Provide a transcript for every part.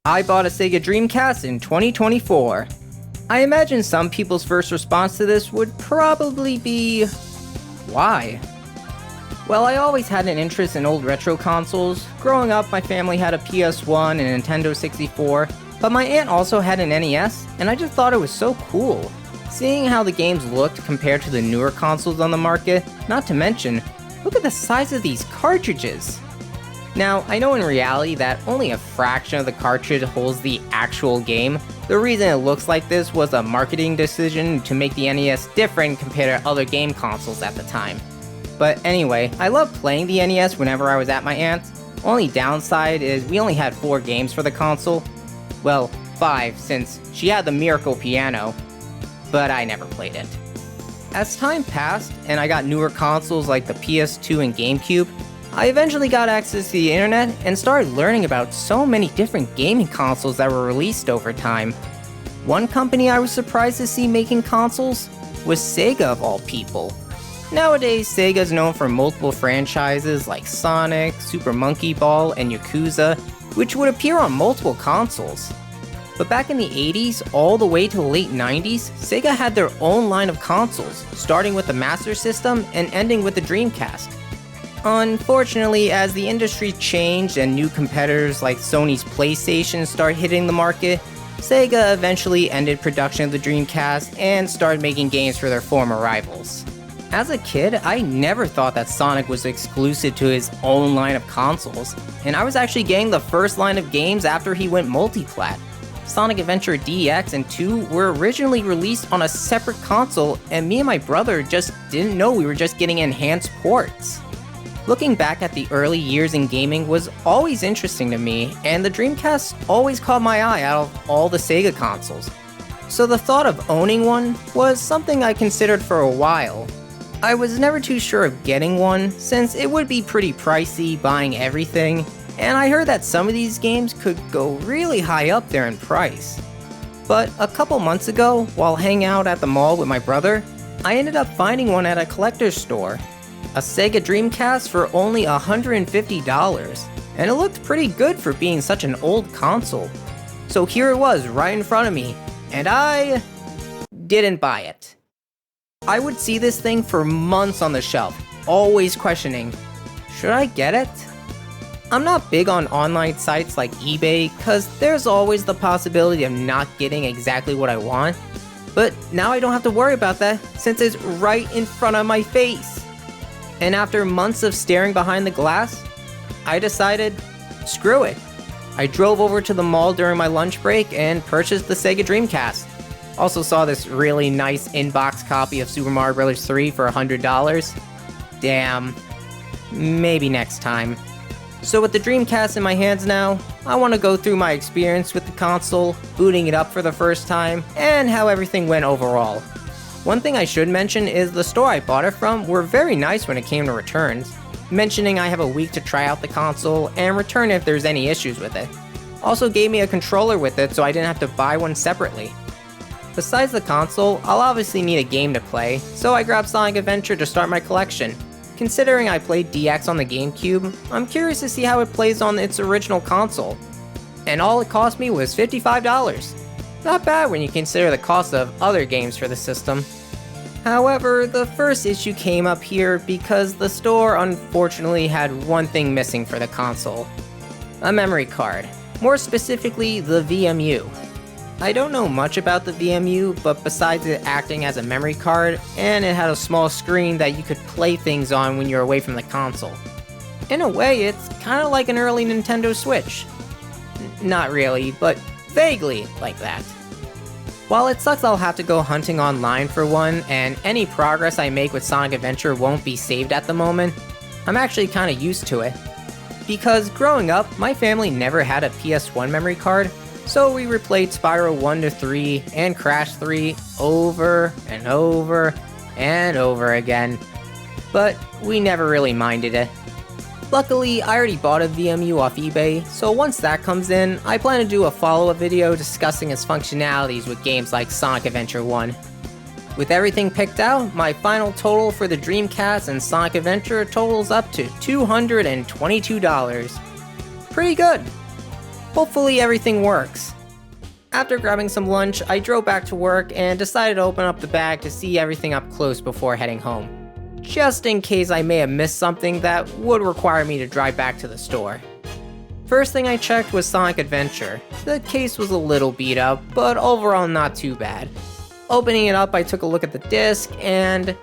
I bought a Sega Dreamcast in 2024. I imagine some people's first response to this would probably be, why? Well, I always had an interest in old retro consoles. Growing up, my family had a PS1 and a Nintendo 64, but my aunt also had an NES, and I just thought it was so cool. Seeing how the games looked compared to the newer consoles on the market, not to mention, look at the size of these cartridges. Now, I know in reality that only a fraction of the cartridge holds the actual game. The reason it looks like this was a marketing decision to make the NES different compared to other game consoles at the time. But anyway, I loved playing the NES whenever I was at my aunt's. Only downside is we only had 4 games for the console. Well, 5 since she had the Miracle Piano, but I never played it. As time passed and I got newer consoles like the PS2 and GameCube, I eventually got access to the internet and started learning about so many different gaming consoles that were released over time. One company I was surprised to see making consoles was Sega of all people. Nowadays, Sega is known for multiple franchises like Sonic, Super Monkey Ball, and Yakuza, which would appear on multiple consoles. But back in the 80s, all the way to the late 90s, Sega had their own line of consoles, starting with the Master System and ending with the Dreamcast. Unfortunately, as the industry changed and new competitors like Sony's PlayStation started hitting the market, Sega eventually ended production of the Dreamcast and started making games for their former rivals. As a kid, I never thought that Sonic was exclusive to his own line of consoles, and I was actually getting the first line of games after he went multi-plat. Sonic Adventure DX and 2 were originally released on a separate console, and me and my brother just didn't know we were just getting enhanced ports. Looking back at the early years in gaming was always interesting to me, and the Dreamcast always caught my eye out of all the Sega consoles. So the thought of owning one was something I considered for a while. I was never too sure of getting one, since it would be pretty pricey buying everything, and I heard that some of these games could go really high up there in price. But a couple months ago, while hanging out at the mall with my brother, I ended up finding one at a collector's store. A Sega Dreamcast for only $150, and it looked pretty good for being such an old console. So here it was right in front of me, and I didn't buy it. I would see this thing for months on the shelf, always questioning, should I get it? I'm not big on online sites like eBay, cause there's always the possibility of not getting exactly what I want, but now I don't have to worry about that since it's right in front of my face. And after months of staring behind the glass, I decided, screw it. I drove over to the mall during my lunch break and purchased the Sega Dreamcast. Also saw this really nice in-box copy of Super Mario Bros. 3 for $100. Damn, maybe next time. So with the Dreamcast in my hands now, I want to go through my experience with the console, booting it up for the first time, and how everything went overall. One thing I should mention is the store I bought it from were very nice when it came to returns, mentioning I have a week to try out the console and return if there's any issues with it. Also gave me a controller with it so I didn't have to buy one separately. Besides the console, I'll obviously need a game to play, so I grabbed Sonic Adventure to start my collection. Considering I played DX on the GameCube, I'm curious to see how it plays on its original console. And all it cost me was $55. Not bad when you consider the cost of other games for the system. However, the first issue came up here because the store unfortunately had one thing missing for the console. A memory card. More specifically, the VMU. I don't know much about the VMU, but besides it acting as a memory card, and it had a small screen that you could play things on when you're away from the console. In a way, it's kinda like an early Nintendo Switch. Not really, but vaguely like that. While it sucks I'll have to go hunting online for one, and any progress I make with Sonic Adventure won't be saved at the moment, I'm actually kinda used to it. Because growing up, my family never had a PS1 memory card, so we replayed Spyro 1 to 3 and Crash 3 over and over and over again, but we never really minded it. Luckily, I already bought a VMU off eBay, so once that comes in, I plan to do a follow-up video discussing its functionalities with games like Sonic Adventure 1. With everything picked out, my final total for the Dreamcast and Sonic Adventure totals up to $222. Pretty good! Hopefully everything works. After grabbing some lunch, I drove back to work and decided to open up the bag to see everything up close before heading home, just in case I may have missed something that would require me to drive back to the store. First thing I checked was Sonic Adventure. The case was a little beat up, but overall not too bad. Opening it up, I took a look at the disc, and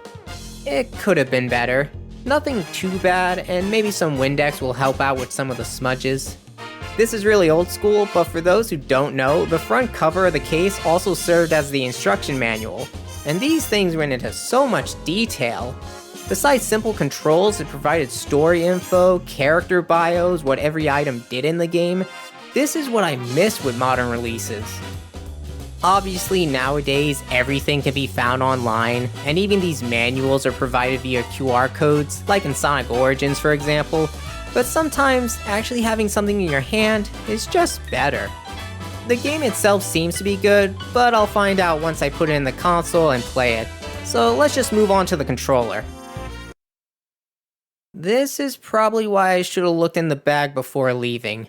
it could have been better. Nothing too bad, and maybe some Windex will help out with some of the smudges. This is really old school, but for those who don't know, the front cover of the case also served as the instruction manual, and these things went into so much detail. Besides simple controls, it provided story info, character bios, what every item did in the game. This is what I miss with modern releases. Obviously, nowadays, everything can be found online, and even these manuals are provided via QR codes, like in Sonic Origins for example, but sometimes actually having something in your hand is just better. The game itself seems to be good, but I'll find out once I put it in the console and play it, so let's just move on to the controller. This is probably why I should have looked in the bag before leaving.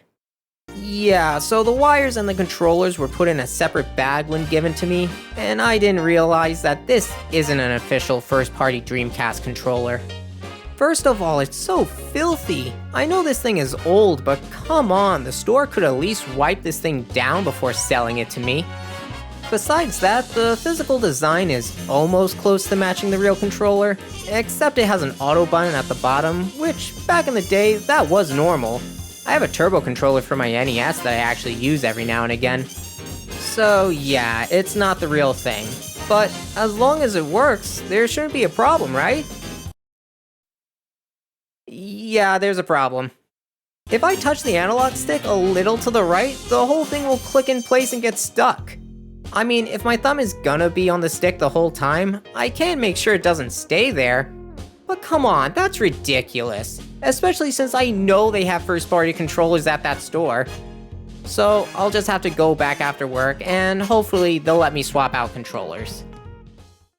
Yeah, so the wires and the controllers were put in a separate bag when given to me, and I didn't realize that this isn't an official first-party Dreamcast controller. First of all, it's so filthy. I know this thing is old, but come on, the store could at least wipe this thing down before selling it to me. Besides that, the physical design is almost close to matching the real controller, except it has an auto button at the bottom, which back in the day, that was normal. I have a turbo controller for my NES that I actually use every now and again. So yeah, it's not the real thing. But as long as it works, there shouldn't be a problem, right? Yeah, there's a problem. If I touch the analog stick a little to the right, the whole thing will click in place and get stuck. I mean, if my thumb is gonna be on the stick the whole time, I can make sure it doesn't stay there. But come on, that's ridiculous. Especially since I know they have first-party controllers at that store. So I'll just have to go back after work and hopefully they'll let me swap out controllers.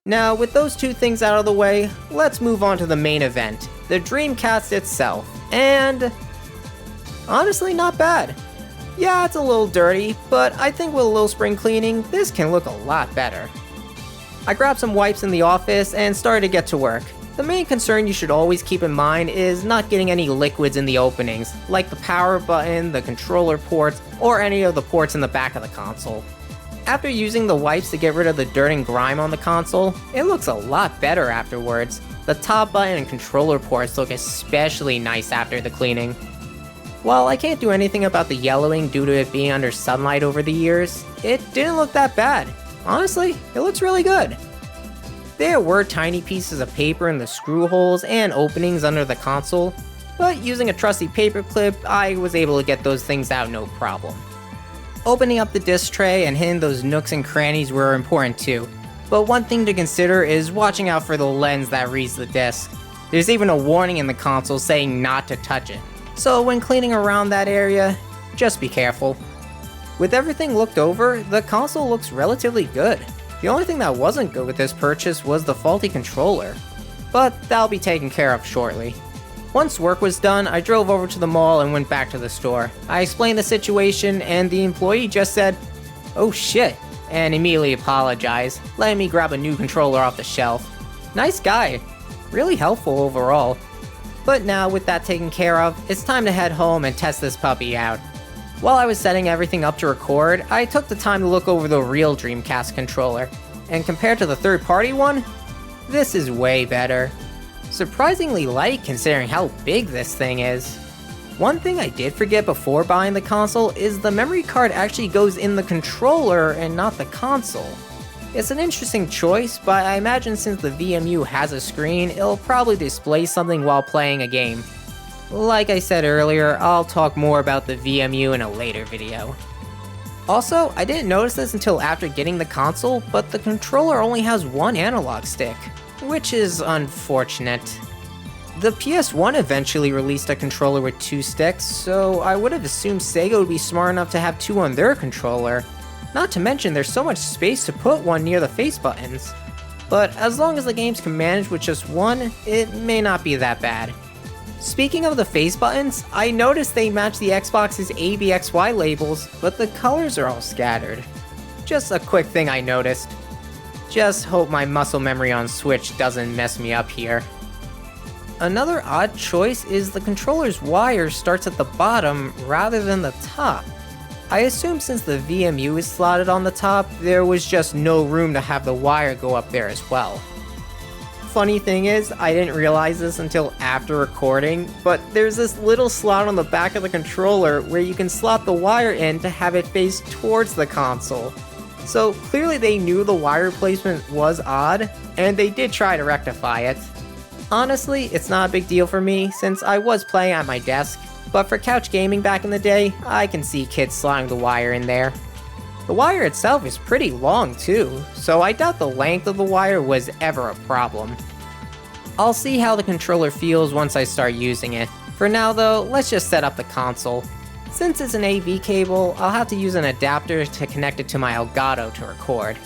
Now, with those two things out of the way, let's move on to the main event, the Dreamcast itself, and honestly not bad. Yeah, it's a little dirty, but I think with a little spring cleaning, this can look a lot better. I grabbed some wipes in the office and started to get to work. The main concern you should always keep in mind is not getting any liquids in the openings, like the power button, the controller ports, or any of the ports in the back of the console. After using the wipes to get rid of the dirt and grime on the console, it looks a lot better afterwards. The top button and controller ports look especially nice after the cleaning. While I can't do anything about the yellowing due to it being under sunlight over the years, it didn't look that bad. Honestly, it looks really good. There were tiny pieces of paper in the screw holes and openings under the console, but using a trusty paper clip, I was able to get those things out no problem. Opening up the disc tray and hitting those nooks and crannies were important too, but one thing to consider is watching out for the lens that reads the disc. There's even a warning in the console saying not to touch it, so when cleaning around that area, just be careful. With everything looked over, the console looks relatively good. The only thing that wasn't good with this purchase was the faulty controller, but that'll be taken care of shortly. Once work was done, I drove over to the mall and went back to the store. I explained the situation and the employee just said, "Oh shit," and immediately apologized, letting me grab a new controller off the shelf. Nice guy, really helpful overall. But now with that taken care of, it's time to head home and test this puppy out. While I was setting everything up to record, I took the time to look over the real Dreamcast controller, and compared to the third-party one, this is way better. Surprisingly light considering how big this thing is. One thing I did forget before buying the console is the memory card actually goes in the controller and not the console. It's an interesting choice, but I imagine since the VMU has a screen, it'll probably display something while playing a game. Like I said earlier, I'll talk more about the VMU in a later video. Also, I didn't notice this until after getting the console, but the controller only has one analog stick, which is unfortunate. The PS1 eventually released a controller with two sticks, so I would have assumed Sega would be smart enough to have two on their controller. Not to mention there's so much space to put one near the face buttons. But as long as the games can manage with just one, it may not be that bad. Speaking of the face buttons, I noticed they match the Xbox's ABXY labels, but the colors are all scattered. Just a quick thing I noticed. Just hope my muscle memory on Switch doesn't mess me up here. Another odd choice is the controller's wire starts at the bottom rather than the top. I assume since the VMU is slotted on the top, there was just no room to have the wire go up there as well. Funny thing is, I didn't realize this until after recording, but there's this little slot on the back of the controller where you can slot the wire in to have it face towards the console. So clearly they knew the wire placement was odd, and they did try to rectify it. Honestly, it's not a big deal for me since I was playing at my desk, but for couch gaming back in the day, I can see kids slotting the wire in there. The wire itself is pretty long too, so I doubt the length of the wire was ever a problem. I'll see how the controller feels once I start using it. For now though, let's just set up the console. Since it's an AV cable, I'll have to use an adapter to connect it to my Elgato to record.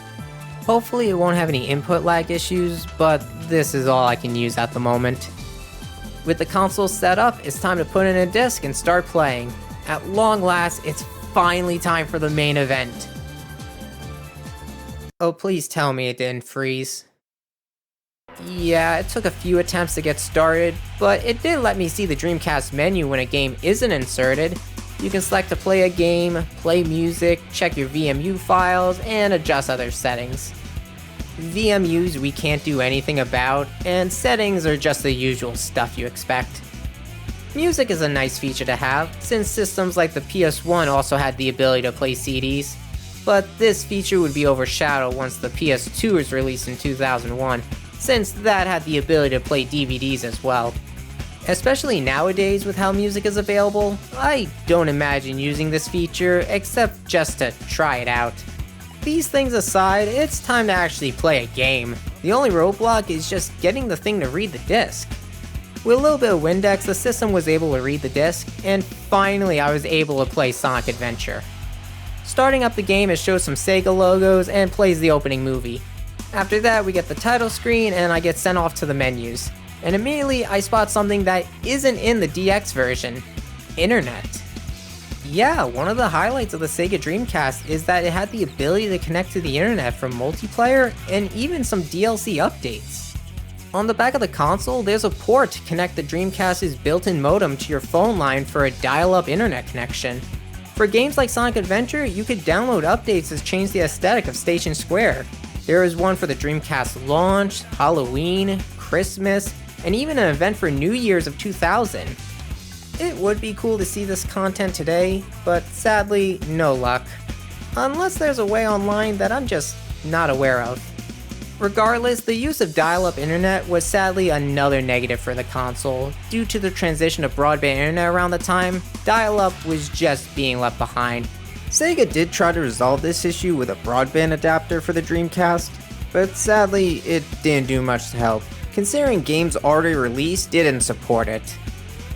Hopefully it won't have any input lag issues, but this is all I can use at the moment. With the console set up, it's time to put in a disc and start playing. At long last, it's finally time for the main event. Oh, please tell me it didn't freeze. Yeah, it took a few attempts to get started, but it did let me see the Dreamcast menu when a game isn't inserted. You can select to play a game, play music, check your VMU files, and adjust other settings. VMUs we can't do anything about, and settings are just the usual stuff you expect. Music is a nice feature to have, since systems like the PS1 also had the ability to play CDs, but this feature would be overshadowed once the PS2 was released in 2001, since that had the ability to play DVDs as well. Especially nowadays with how music is available, I don't imagine using this feature except just to try it out. These things aside, it's time to actually play a game. The only roadblock is just getting the thing to read the disc. With a little bit of Windex, the system was able to read the disc, and finally I was able to play Sonic Adventure. Starting up the game, it shows some Sega logos and plays the opening movie. After that, we get the title screen and I get sent off to the menus. And immediately I spot something that isn't in the DX version: internet. Yeah, one of the highlights of the Sega Dreamcast is that it had the ability to connect to the internet for multiplayer and even some DLC updates. On the back of the console, there's a port to connect the Dreamcast's built-in modem to your phone line for a dial-up internet connection. For games like Sonic Adventure, you could download updates that change the aesthetic of Station Square. There is one for the Dreamcast launch, Halloween, Christmas, and even an event for New Year's of 2000. It would be cool to see this content today, but sadly, no luck. Unless there's a way online that I'm just not aware of. Regardless, the use of dial-up internet was sadly another negative for the console. Due to the transition to broadband internet around the time, dial-up was just being left behind. Sega did try to resolve this issue with a broadband adapter for the Dreamcast, but sadly, it didn't do much to help, considering games already released didn't support it.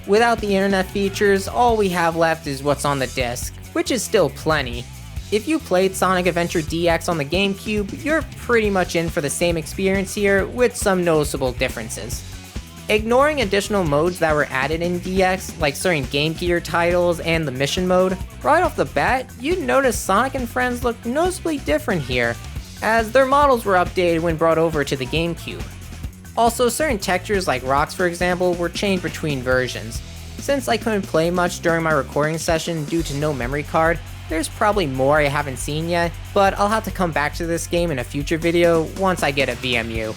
Without the internet features, all we have left is what's on the disc, which is still plenty. If you played Sonic Adventure DX on the GameCube, you're pretty much in for the same experience here, with some noticeable differences. Ignoring additional modes that were added in DX, like certain Game Gear titles and the mission mode, right off the bat, you'd notice Sonic and Friends look noticeably different here, as their models were updated when brought over to the GameCube. Also, certain textures like rocks for example were changed between versions. Since I couldn't play much during my recording session due to no memory card, there's probably more I haven't seen yet, but I'll have to come back to this game in a future video once I get a VMU.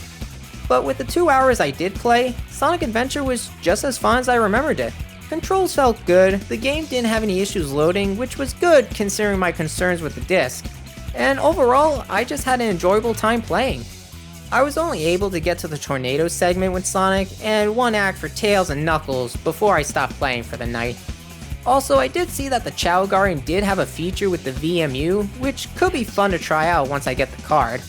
But with the 2 hours I did play, Sonic Adventure was just as fun as I remembered it. Controls felt good, the game didn't have any issues loading, which was good considering my concerns with the disc. And overall, I just had an enjoyable time playing. I was only able to get to the tornado segment with Sonic, and one act for Tails and Knuckles before I stopped playing for the night. Also, I did see that the Chao Garden did have a feature with the VMU, which could be fun to try out once I get the card.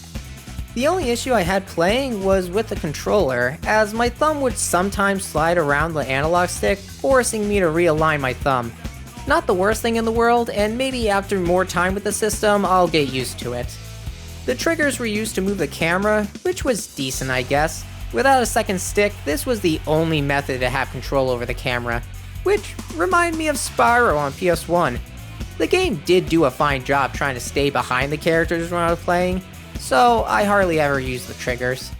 The only issue I had playing was with the controller, as my thumb would sometimes slide around the analog stick, forcing me to realign my thumb. Not the worst thing in the world, and maybe after more time with the system, I'll get used to it. The triggers were used to move the camera, which was decent I guess. Without a second stick, this was the only method to have control over the camera, which reminded me of Spyro on PS1. The game did do a fine job trying to stay behind the characters when I was playing, so I hardly ever used the triggers.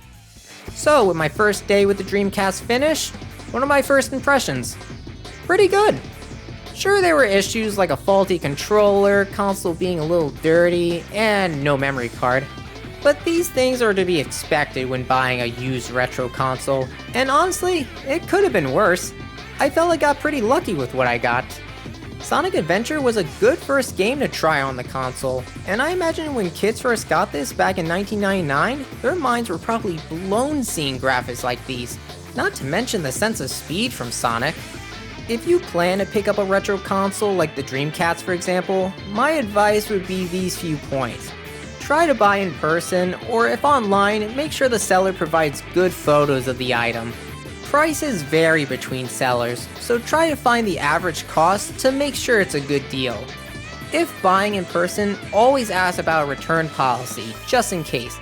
So with my first day with the Dreamcast finished, one of my first impressions. Pretty good. Sure, there were issues like a faulty controller, console being a little dirty, and no memory card. But these things are to be expected when buying a used retro console, and honestly, it could have been worse. I felt I got pretty lucky with what I got. Sonic Adventure was a good first game to try on the console, and I imagine when kids first got this back in 1999, their minds were probably blown seeing graphics like these, not to mention the sense of speed from Sonic. If you plan to pick up a retro console like the Dreamcast for example, my advice would be these few points. Try to buy in person, or if online, make sure the seller provides good photos of the item. Prices vary between sellers, so try to find the average cost to make sure it's a good deal. If buying in person, always ask about a return policy, just in case.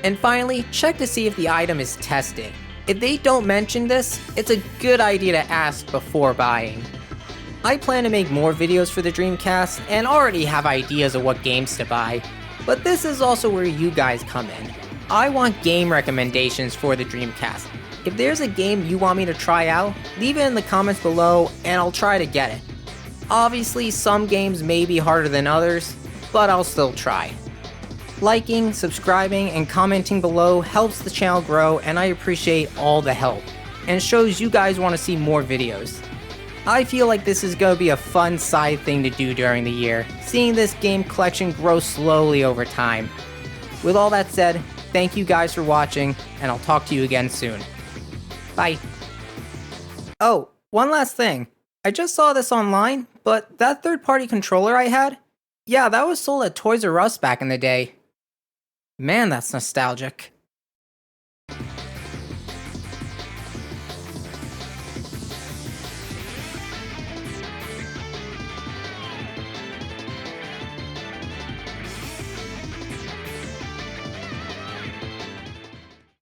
And finally, check to see if the item is tested. If they don't mention this, it's a good idea to ask before buying. I plan to make more videos for the Dreamcast and already have ideas of what games to buy, but this is also where you guys come in. I want game recommendations for the Dreamcast. If there's a game you want me to try out, leave it in the comments below and I'll try to get it. Obviously, some games may be harder than others, but I'll still try. Liking, subscribing, and commenting below helps the channel grow, and I appreciate all the help, and shows you guys want to see more videos. I feel like this is going to be a fun side thing to do during the year, seeing this game collection grow slowly over time. With all that said, thank you guys for watching, and I'll talk to you again soon. Bye. Oh, one last thing. I just saw this online, but that third-party controller I had? Yeah, that was sold at Toys R Us back in the day. Man, that's nostalgic.